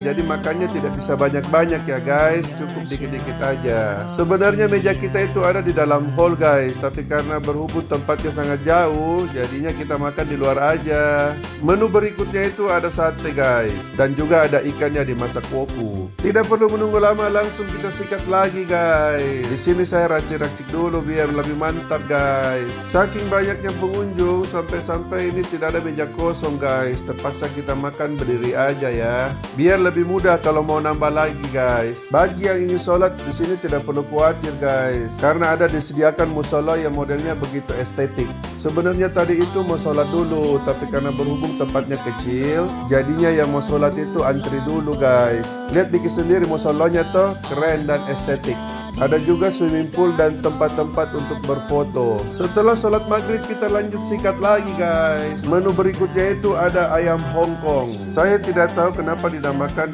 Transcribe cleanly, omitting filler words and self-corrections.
jadi makannya tidak bisa banyak-banyak ya guys, cukup dikit-dikit aja. Sebenarnya meja kita itu ada di dalam hall guys, tapi karena berhubung tempatnya sangat jauh, jadinya kita makan di luar aja. Menu berikutnya itu ada sate guys, dan juga ada ikannya dimasak woku. Tidak perlu menunggu lama, langsung kita sikat lagi guys. Di sini saya racik-racik dulu biar lebih mantap guys. Saking banyaknya pengunjung sampai-sampai ini tidak ada meja kosong guys. Terpaksa kita makan berdiri aja ya, biar lebih mudah kalau mau nambah lagi guys. Bagi yang ingin sholat di sini tidak perlu khawatir guys, karena ada disediakan musola yang modelnya begitu estetik. Sebenarnya tadi itu mau sholat dulu, tapi karena berhubung tempatnya kecil, jadinya yang mau sholat itu antri dulu guys. Lihat bikin sendiri musolanya tuh keren dan estetik. Ada juga swimming pool dan tempat-tempat untuk berfoto. Setelah sholat maghrib kita lanjut sikat lagi guys. Menu berikutnya itu ada ayam Hongkong. Saya tidak tahu kenapa dinamakan